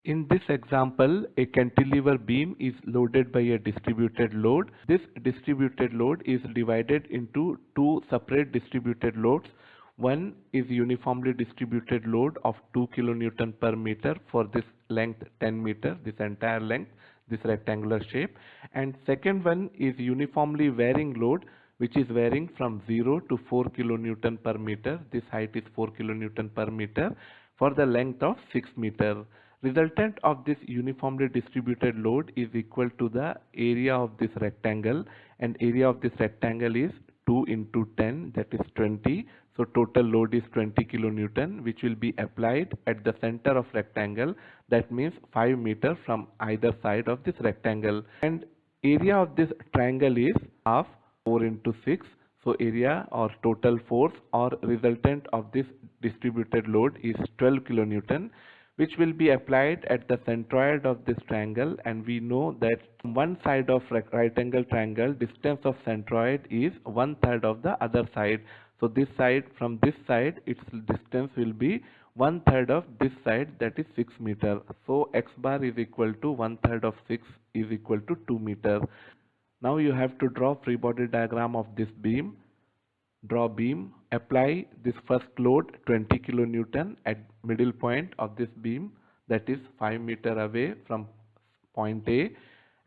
In this example, a cantilever beam is loaded by a distributed load. This distributed load is divided into two separate distributed loads. One is uniformly distributed load of 2 kilonewton per meter for this length 10 meter, this entire length, this rectangular shape. And second one is uniformly varying load, which is varying from 0 to 4 kilonewton per meter. This height is 4 kilonewton per meter for the length of 6 meter. Resultant of this uniformly distributed load is equal to the area of this rectangle, and area of this rectangle is 2 into 10, that is 20. So total load is 20 kilonewton, which will be applied at the center of rectangle, that means 5 meter from either side of this rectangle. And area of this triangle is half 4 into 6. So area or total force or resultant of this distributed load is 12 kilonewton, which will be applied at the centroid of this triangle. And we know that from one side of right angle triangle, distance of centroid is 1/3 of the other side. So this side, from this side, its distance will be 1/3 of this side, that is 6 meter. So x bar is equal to 1/3 of 6 is equal to 2 meter. Now you have to draw free body diagram of this beam. Draw beam, apply this first load 20 kilonewton at middle point of this beam, that is 5 meter away from point A,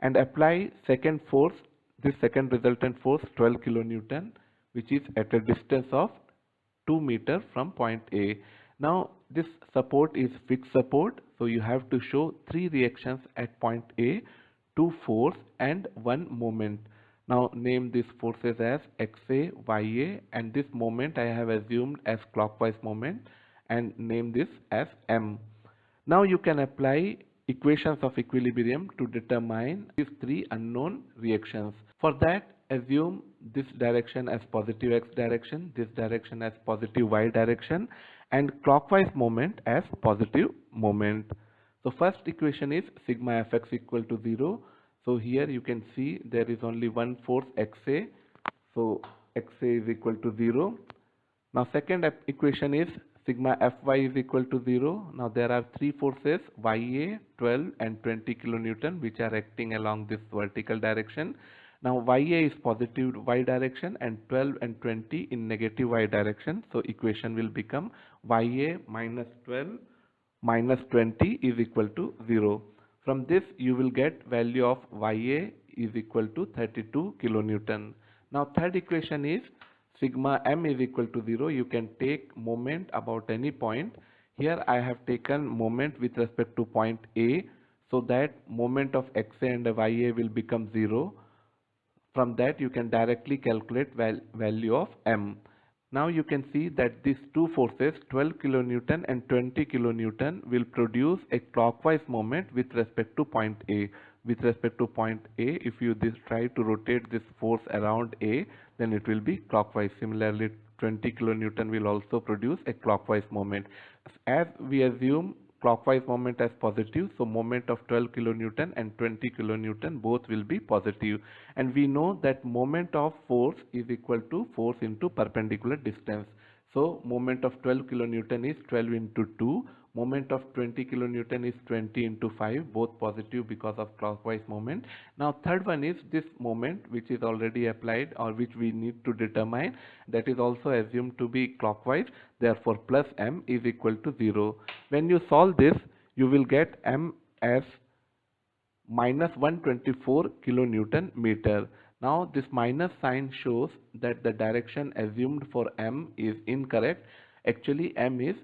and apply second force, this second resultant force 12 kilonewton, which is at a distance of 2 meter from point A. Now this support is fixed support, so you have to show three reactions at point A, two force and one moment. Now name these forces as XA, YA, and this moment I have assumed as clockwise moment, and name this as M. Now you can apply equations of equilibrium to determine these three unknown reactions. For that, assume this direction as positive x direction, this direction as positive y direction, and clockwise moment as positive moment. So first equation is sigma fx equal to 0. So here you can see there is only one force XA. So XA is equal to 0. Now second equation is sigma Fy is equal to 0. Now there are three forces Ya, 12 and 20 kilonewton, which are acting along this vertical direction. Now Ya is positive y direction and 12 and 20 in negative y direction. So equation will become Ya minus 12 minus 20 is equal to 0. From this you will get value of Ya is equal to 32 kilonewton. Now third equation is sigma m is equal to 0. You can take moment about any point. Here I have taken moment with respect to point A, so that moment of xa and Ya will become 0. From that you can directly calculate value of m. Now you can see that these two forces 12 kilonewton and 20 kilonewton will produce a clockwise moment with respect to point A. With respect to point A, if you try to rotate this force around A, then it will be clockwise. Similarly, 20 kilonewton will also produce a clockwise moment. As we assume clockwise moment as positive, so moment of 12 kilonewton and 20 kilonewton both will be positive, and we know that moment of force is equal to force into perpendicular distance. So moment of 12 kilonewton is 12 into 2, moment of 20 kilonewton is 20 into 5, both positive because of clockwise moment. Now third one is this moment which is already applied, or which we need to determine, that is also assumed to be clockwise, therefore plus m is equal to 0. When you solve this, you will get m as minus 124 kilonewton meter. Now this minus sign shows that the direction assumed for m is incorrect. Actually m is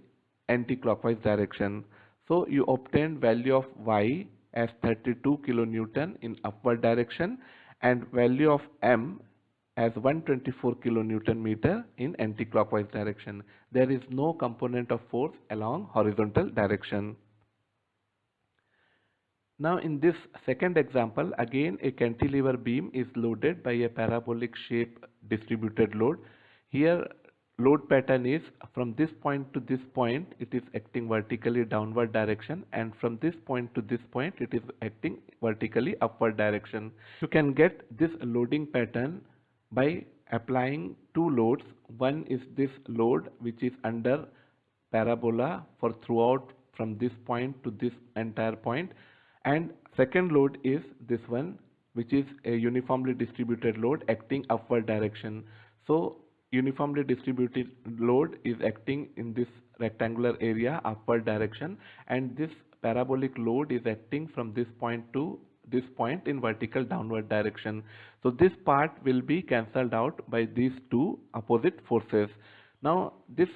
anti-clockwise direction. So you obtain value of y as 32 kilonewton in upward direction and value of m as 124 kilonewton meter in anti-clockwise direction. There is no component of force along horizontal direction. Now in this second example, again a cantilever beam is loaded by a parabolic shape distributed load. Here load pattern is from this point to this point it is acting vertically downward direction, and from this point to this point it is acting vertically upward direction. You can get this loading pattern by applying two loads. One is this load which is under parabola for throughout from this point to this entire point, and second load is this one, which is a uniformly distributed load acting upward direction. So uniformly distributed load is acting in this rectangular area upward direction, and this parabolic load is acting from this point to this point in vertical downward direction. So this part will be cancelled out by these two opposite forces. Now this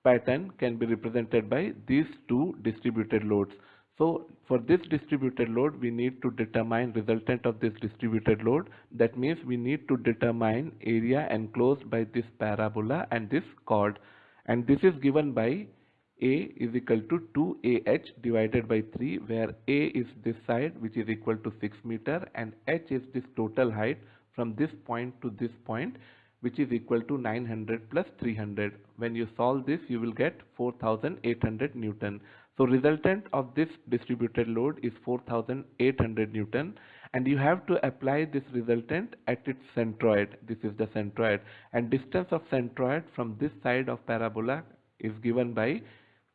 pattern can be represented by these two distributed loads. So for this distributed load, we need to determine resultant of this distributed load. That means we need to determine area enclosed by this parabola and this chord, and this is given by A is equal to 2AH divided by 3, where A is this side, which is equal to 6 meter, and H is this total height from this point to this point, which is equal to 900 plus 300. When you solve this, you will get 4800 Newton. So resultant of this distributed load is 4800 Newton, and you have to apply this resultant at its centroid. This is the centroid, and distance of centroid from this side of parabola is given by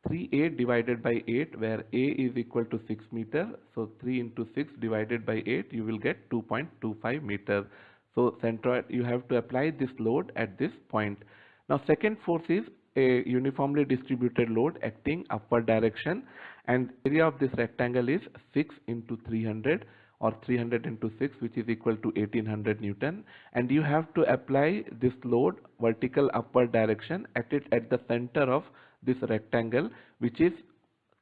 3a divided by 8, where a is equal to 6 meter. So 3 into 6 divided by 8, you will get 2.25 meter. So centroid, you have to apply this load at this point. Now second force is a uniformly distributed load acting upward direction, and area of this rectangle is 6 into 300, or 300 into 6, which is equal to 1800 Newton, and you have to apply this load vertical upward direction at the center of this rectangle, which is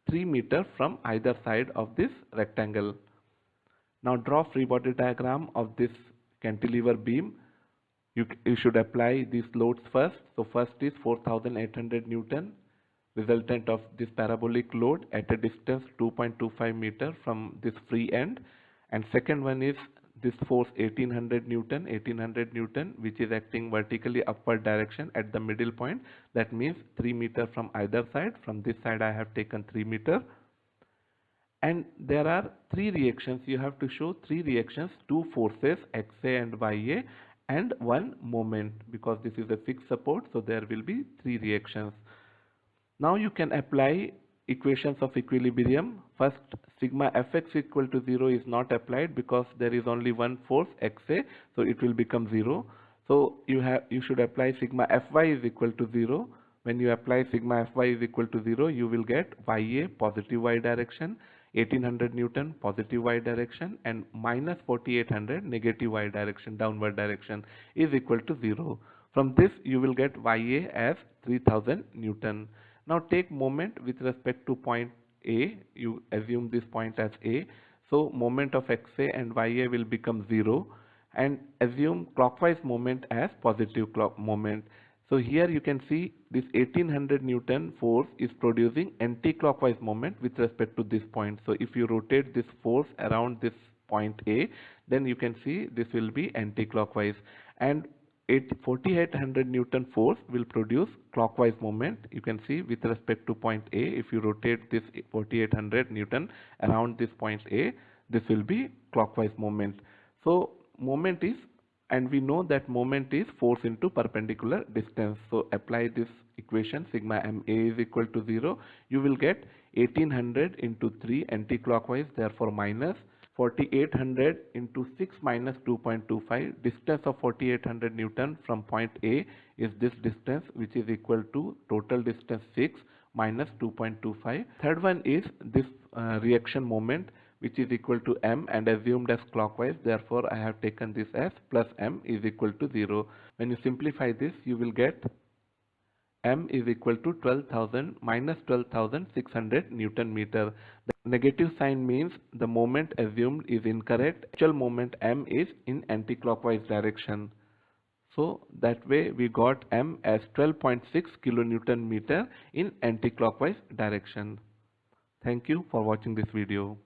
3 meter from either side of this rectangle. Now draw free body diagram of this cantilever beam. You should apply these loads first. So first is 4800 Newton, resultant of this parabolic load at a distance 2.25 meter from this free end, and second one is this force 1800 Newton, which is acting vertically upward direction at the middle point. That means 3 meter from either side. From this side I have taken 3 meter, and there are 3 reactions. You have to show 3 reactions, 2 forces XA and YA, and 1 moment, because this is a fixed support, so there will be 3 reactions. Now you can apply equations of equilibrium. First, sigma Fx equal to 0 is not applied because there is only one force XA, so it will become 0. So you should apply sigma Fy is equal to 0. When you apply sigma Fy is equal to 0, you will get Ya positive y direction, 1800 Newton positive y direction, and minus 4800 negative y direction, downward direction, is equal to 0. From this you will get Ya as 3000 Newton. Now take moment with respect to point A. You assume this point as A. So moment of XA and YA will become 0, and assume clockwise moment as positive moment. So here you can see this 1800 Newton force is producing anti-clockwise moment with respect to this point. So if you rotate this force around this point A, then you can see this will be anti-clockwise, and 4800 Newton force will produce clockwise moment. You can see with respect to point A, if you rotate this 4800 Newton around this point A, this will be clockwise moment. So moment is, and we know that moment is force into perpendicular distance. So apply this equation, sigma ma is equal to 0. You will get 1800 into 3 anti-clockwise, therefore minus 4800 into 6 minus 2.25. Distance of 4800 Newton from point A is this distance, which is equal to total distance 6 minus 2.25. Third one is this reaction moment, which is equal to m and assumed as clockwise. Therefore I have taken this as plus m is equal to 0. When you simplify this, you will get m is equal to 12,000 minus 12,600 Newton meter. The negative sign means the moment assumed is incorrect. Actual moment m is in anti-clockwise direction. So that way we got m as 12.6 kilonewton meter in anti-clockwise direction. Thank you for watching this video.